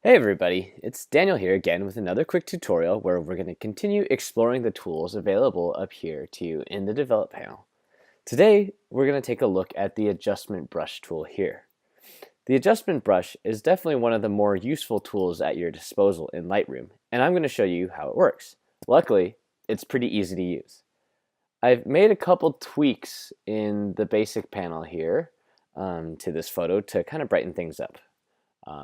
Hey everybody, it's Daniel here again with another quick tutorial where we're going to continue exploring the tools available up here to you in the Develop panel. Today, we're going to take a look at the Adjustment Brush tool here. The Adjustment Brush is definitely one of the more useful tools at your disposal in Lightroom, and I'm going to show you how it works. Luckily, it's pretty easy to use. I've made a couple tweaks in the basic panel here to this photo to kind of brighten things up.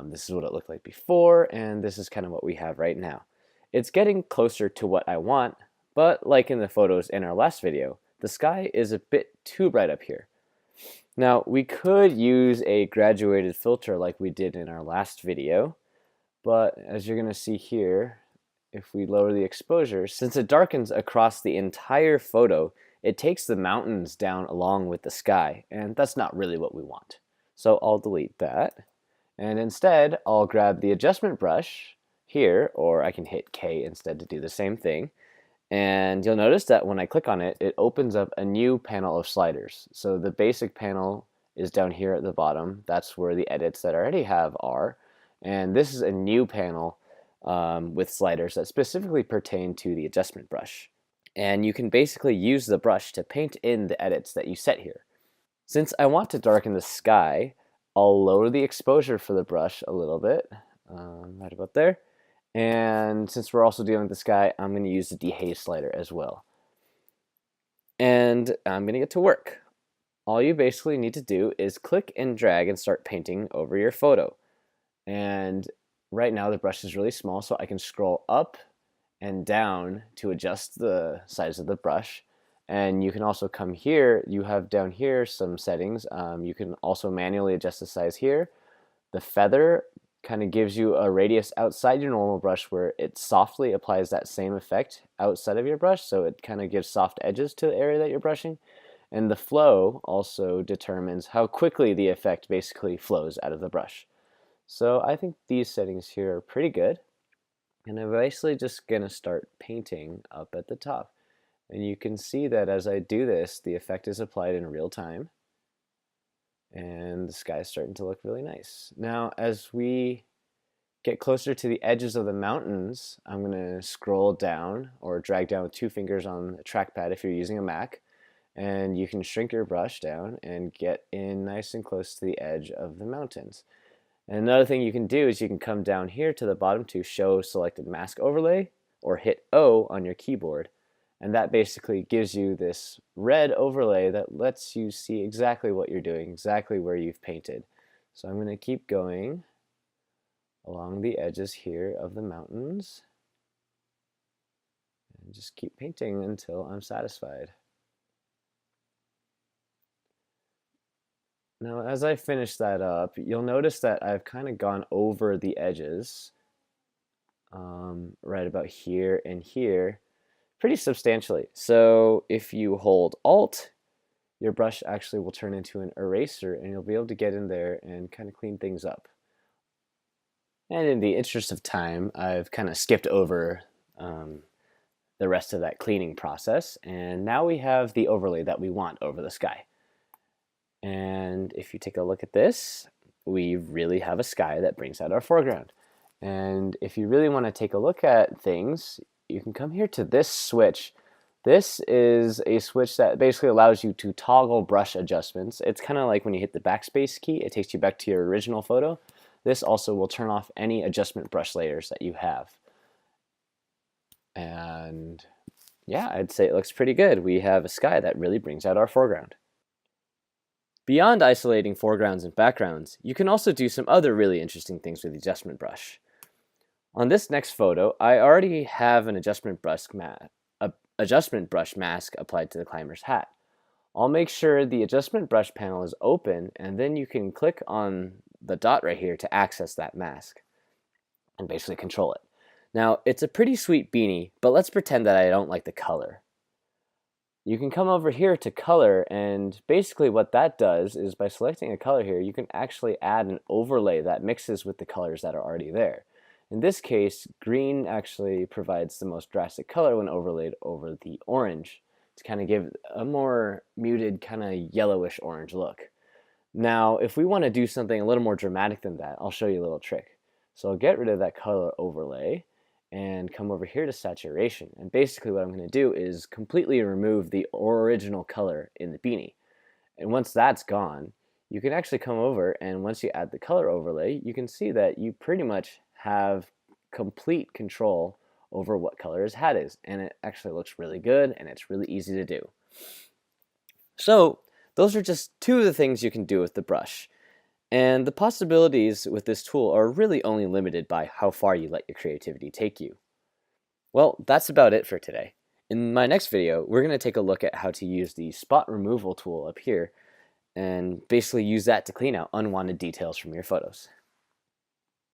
This is what it looked like before, and this is kind of what we have right now. It's getting closer to what I want, but like in the photos in our last video, the sky is a bit too bright up here. Now, we could use a graduated filter like we did in our last video, but as you're going to see here, if we lower the exposure, since it darkens across the entire photo, it takes the mountains down along with the sky, and that's not really what we want. So I'll delete that. And instead, I'll grab the adjustment brush here, or I can hit K instead to do the same thing. And you'll notice that when I click on it, it opens up a new panel of sliders. So the basic panel is down here at the bottom. That's where the edits that I already have are. And this is a new panel with sliders that specifically pertain to the adjustment brush. And you can basically use the brush to paint in the edits that you set here. Since I want to darken the sky, I'll lower the exposure for the brush a little bit, right about there. And since we're also dealing with the sky, I'm going to use the dehaze slider as well. And I'm going to get to work. All you basically need to do is click and drag and start painting over your photo. And right now the brush is really small, so I can scroll up and down to adjust the size of the brush. And you can also come here, you have down here some settings. You can also manually adjust the size here. The feather kind of gives you a radius outside your normal brush where it softly applies that same effect outside of your brush, so it kind of gives soft edges to the area that you're brushing. And the flow also determines how quickly the effect basically flows out of the brush. So I think these settings here are pretty good. And I'm basically just going to start painting up at the top. And you can see that as I do this, the effect is applied in real time. And the sky is starting to look really nice. Now, as we get closer to the edges of the mountains, I'm going to scroll down or drag down with 2 fingers on the trackpad if you're using a Mac. And you can shrink your brush down and get in nice and close to the edge of the mountains. And another thing you can do is you can come down here to the bottom to show selected mask overlay or hit O on your keyboard. And that basically gives you this red overlay that lets you see exactly what you're doing, exactly where you've painted. So I'm going to keep going along the edges here of the mountains and just keep painting until I'm satisfied. Now, as I finish that up, you'll notice that I've kind of gone over the edges right about here and here pretty substantially. So if you hold Alt, your brush actually will turn into an eraser and you'll be able to get in there and kind of clean things up. And in the interest of time, I've kind of skipped over the rest of that cleaning process, and now we have the overlay that we want over the sky. And if you take a look at this, we really have a sky that brings out our foreground. And if you really want to take a look at things, you can come here to this switch. This is a switch that basically allows you to toggle brush adjustments. It's kind of like when you hit the backspace key, it takes you back to your original photo. This also will turn off any adjustment brush layers that you have. And yeah, I'd say it looks pretty good. We have a sky that really brings out our foreground. Beyond isolating foregrounds and backgrounds, you can also do some other really interesting things with the adjustment brush. On this next photo, I already have an adjustment brush mask applied to the climber's hat. I'll make sure the adjustment brush panel is open, and then you can click on the dot right here to access that mask and basically control it. Now, it's a pretty sweet beanie, but let's pretend that I don't like the color. You can come over here to color, and basically what that does is by selecting a color here, you can actually add an overlay that mixes with the colors that are already there. In this case, green actually provides the most drastic color when overlaid over the orange to kind of give a more muted, kind of yellowish orange look. Now, if we want to do something a little more dramatic than that, I'll show you a little trick. So I'll get rid of that color overlay and come over here to saturation. And basically what I'm going to do is completely remove the original color in the beanie. And once that's gone, you can actually come over, and once you add the color overlay, you can see that you pretty much have complete control over what color his hat is. And it actually looks really good, and it's really easy to do. So those are just two of the things you can do with the brush. And the possibilities with this tool are really only limited by how far you let your creativity take you. Well, that's about it for today. In my next video, we're going to take a look at how to use the spot removal tool up here and basically use that to clean out unwanted details from your photos.